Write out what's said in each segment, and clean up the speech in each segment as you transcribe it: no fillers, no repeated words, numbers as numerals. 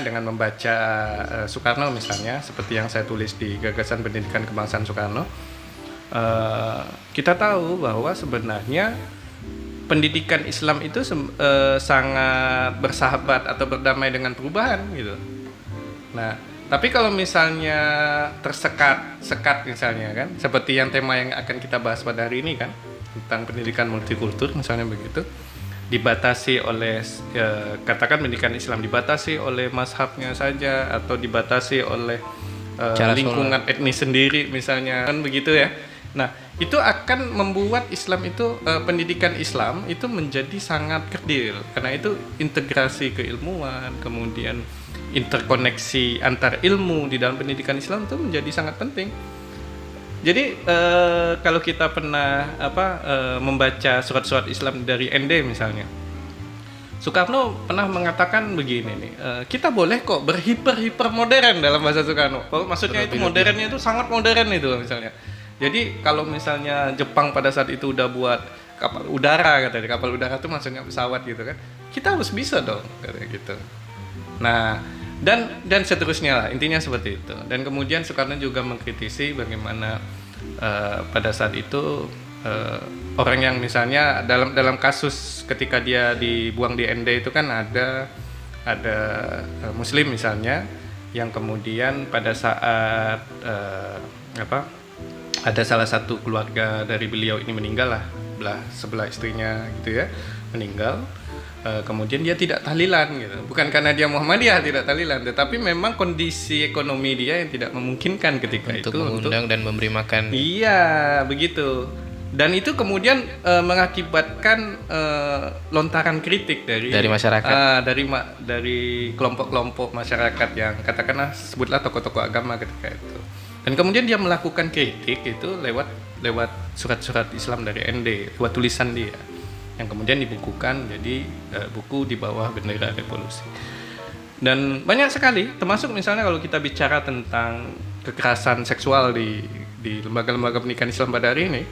dengan membaca Soekarno misalnya, seperti yang saya tulis di Gagasan Pendidikan Kebangsaan Soekarno, kita tahu bahwa sebenarnya pendidikan Islam itu sangat bersahabat atau berdamai dengan perubahan gitu. Nah, tapi kalau misalnya tersekat misalnya kan, seperti yang tema yang akan kita bahas pada hari ini kan, tentang pendidikan multikultur misalnya begitu, dibatasi oleh katakan pendidikan Islam dibatasi oleh mazhabnya saja atau dibatasi oleh lingkungan etnis sendiri misalnya kan begitu ya. Nah, itu akan membuat Islam itu pendidikan Islam itu menjadi sangat kerdil karena itu integrasi keilmuan, kemudian interkoneksi antar ilmu di dalam pendidikan Islam itu menjadi sangat penting. Jadi kalau kita pernah membaca surat-surat Islam dari ND misalnya, Soekarno pernah mengatakan begini nih, kita boleh kok berhiper modern dalam bahasa Soekarno. Maksudnya itu modernnya itu sangat modern itu misalnya. Jadi kalau misalnya Jepang pada saat itu udah buat kapal udara katanya, kapal udara itu maksudnya pesawat gitu kan, kita harus bisa dong katanya gitu. Nah, dan seterusnya lah, intinya seperti itu. Dan kemudian Soekarno juga mengkritisi bagaimana pada saat itu orang yang misalnya dalam kasus ketika dia dibuang di ND itu kan ada Muslim misalnya yang kemudian pada saat ada salah satu keluarga dari beliau ini meninggal lah, sebelah istrinya gitu ya, meninggal. Kemudian dia tidak tahlilan gitu. Bukan karena dia Muhammadiyah tidak tahlilan, tetapi memang kondisi ekonomi dia yang tidak memungkinkan ketika untuk itu mengundang dan memberi makan. Iya, begitu. Dan itu kemudian mengakibatkan lontaran kritik dari masyarakat. Dari kelompok-kelompok masyarakat yang katakanlah sebutlah tokoh-tokoh agama ketika itu. Dan kemudian dia melakukan kritik itu lewat surat-surat Islam dari ND, lewat tulisan dia yang kemudian dibukukan jadi buku di bawah bendera revolusi. Dan banyak sekali, termasuk misalnya kalau kita bicara tentang kekerasan seksual di lembaga-lembaga pendidikan Islam pada hari ini,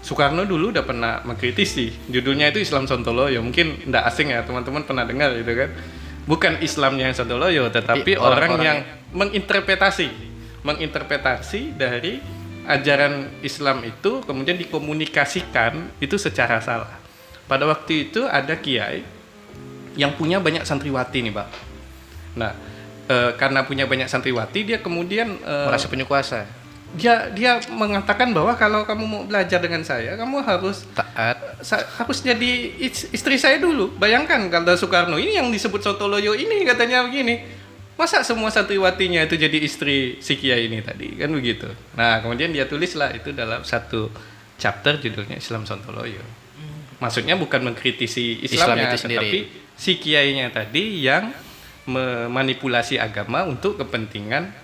Soekarno dulu udah pernah mengkritisi. Judulnya itu Islam Sontoloyo, mungkin tidak asing ya teman-teman pernah dengar gitu kan. Bukan Islamnya yang Sontoloyo, tetapi orang yang menginterpretasi dari ajaran Islam itu kemudian dikomunikasikan itu secara salah. Pada waktu itu ada kiai yang punya banyak santriwati nih, Pak. Nah, karena punya banyak santriwati, dia kemudian merasa punya kuasa. Dia mengatakan bahwa kalau kamu mau belajar dengan saya, kamu harus taat, harus jadi istri saya dulu. Bayangkan kalau Soekarno ini yang disebut Sontoloyo ini katanya begini, masa semua santriwatinya itu jadi istri si kiai ini tadi, kan begitu. Nah, kemudian dia tulislah itu dalam satu chapter judulnya Islam Sontoloyo. Maksudnya bukan mengkritisi Islamnya, tetapi si kiainya tadi yang memanipulasi agama untuk kepentingan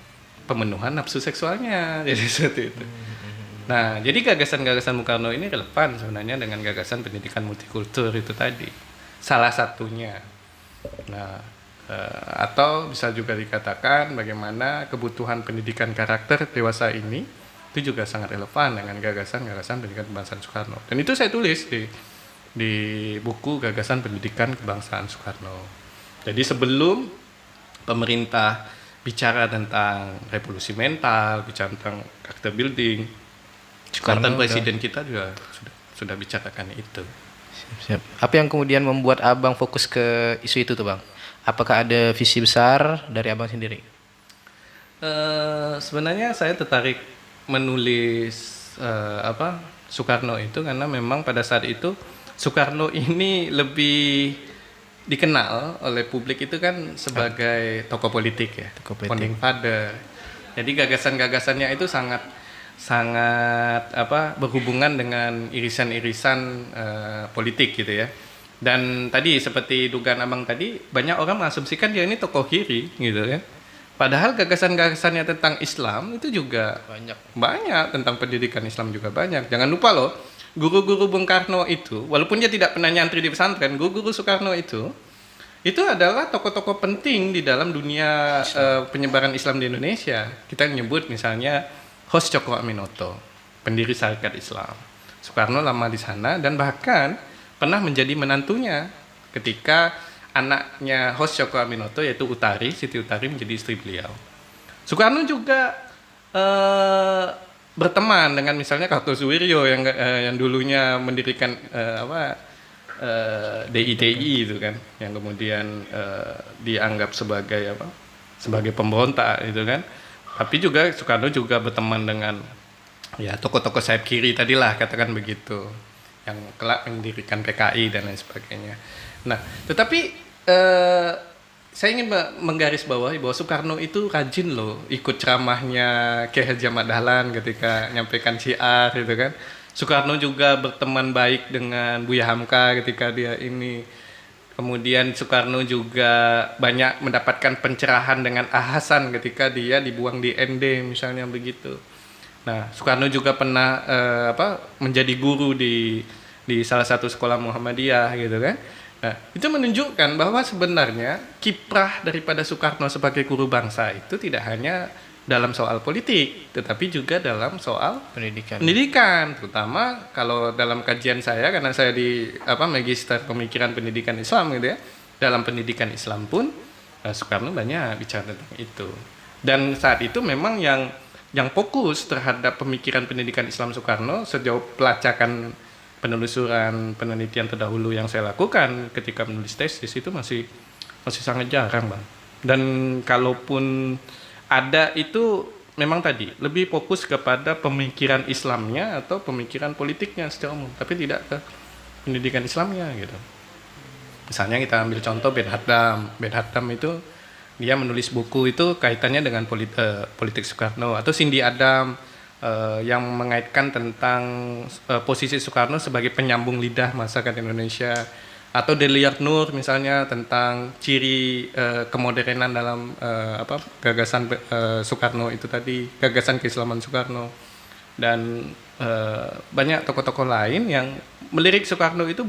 pemenuhan nafsu seksualnya, jadi seperti itu. Nah, jadi gagasan-gagasan Soekarno ini relevan sebenarnya dengan gagasan pendidikan multikultur itu tadi, salah satunya. Nah, atau bisa juga dikatakan bagaimana kebutuhan pendidikan karakter dewasa ini itu juga sangat relevan dengan gagasan-gagasan pendidikan kebangsaan Soekarno. Dan itu saya tulis di buku Gagasan Pendidikan Kebangsaan Soekarno. Jadi sebelum pemerintah bicara tentang revolusi mental, bicara tentang karakter building, Soekarno presiden kita juga sudah bicarakan itu. Siap. Apa yang kemudian membuat Abang fokus ke isu itu tuh, Bang? Apakah ada visi besar dari Abang sendiri? Sebenarnya saya tertarik menulis Soekarno itu karena memang pada saat itu Soekarno ini lebih dikenal oleh publik itu kan sebagai tokoh politik ya, founding father. Jadi gagasan-gagasannya itu sangat berhubungan dengan irisan-irisan politik gitu ya. Dan tadi seperti dugaan Abang tadi, banyak orang mengasumsikan dia ini tokoh kiri gitu ya. Padahal gagasan-gagasannya tentang Islam itu juga banyak, tentang pendidikan Islam juga banyak. Jangan lupa loh, guru-guru Bung Karno itu, walaupun dia tidak pernah nyantri di pesantren, guru-guru Soekarno itu adalah tokoh-tokoh penting di dalam dunia penyebaran Islam di Indonesia. Kita menyebut misalnya Hos Cokro Aminoto, pendiri Sarekat Islam. Soekarno lama di sana dan bahkan pernah menjadi menantunya ketika anaknya host Tjoko Aminoto yaitu Utari, Siti Utari menjadi istri beliau. Soekarno juga berteman dengan misalnya Kartosuwiryo yang dulunya mendirikan DITI itu kan, yang kemudian dianggap sebagai pemberontak itu kan. Tapi juga Soekarno juga berteman dengan ya tokoh-tokoh sayap kiri tadilah, katakan begitu, yang kelak mendirikan PKI dan lain sebagainya. Nah, tetapi saya ingin menggarisbawahi bahwa Soekarno itu rajin loh ikut ceramahnya Kiai Haji Ahmad Dahlan ketika nyampaikan syiar gitu kan. Soekarno juga berteman baik dengan Buya Hamka ketika dia ini. Kemudian Soekarno juga banyak mendapatkan pencerahan dengan Ah Hasan ketika dia dibuang di ND misalnya begitu. Nah, Soekarno juga pernah menjadi guru di salah satu sekolah Muhammadiyah gitu kan. Nah, itu menunjukkan bahwa sebenarnya kiprah daripada Soekarno sebagai guru bangsa itu tidak hanya dalam soal politik, tetapi juga dalam soal pendidikan, terutama kalau dalam kajian saya, karena saya di Magister Pemikiran Pendidikan Islam gitu ya. Dalam pendidikan Islam pun Soekarno banyak bicara tentang itu. Dan saat itu memang yang fokus terhadap pemikiran pendidikan Islam Soekarno sejauh pelacakan penelusuran penelitian terdahulu yang saya lakukan ketika menulis tesis itu masih sangat jarang, Bang. Dan kalaupun ada itu memang tadi lebih fokus kepada pemikiran Islamnya atau pemikiran politiknya secara umum, tapi tidak ke pendidikan Islamnya gitu. Misalnya kita ambil contoh Ben Haddam. Ben Haddam itu dia menulis buku itu kaitannya dengan politik Soekarno, atau Cindy Adam yang mengaitkan tentang posisi Soekarno sebagai penyambung lidah masyarakat Indonesia, atau Deliart Nur misalnya tentang ciri kemodernan dalam gagasan Soekarno itu tadi, gagasan keislaman Soekarno. Dan banyak tokoh-tokoh lain yang melirik Soekarno itu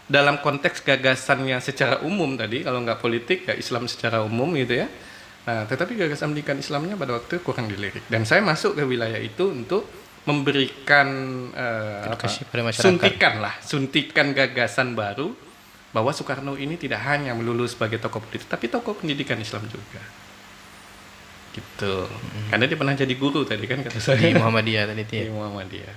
dalam konteks gagasannya secara umum tadi, kalau nggak politik ya Islam secara umum gitu ya. Nah, tetapi gagasan pendidikan Islamnya pada waktu itu kurang dilirik. Dan saya masuk ke wilayah itu untuk memberikan suntikan gagasan baru bahwa Soekarno ini tidak hanya melulu sebagai tokoh politik, tapi tokoh pendidikan Islam juga. Gitu. Karena dia pernah jadi guru tadi kan kata saya. Di Muhammadiyah tadi. Di Muhammadiyah.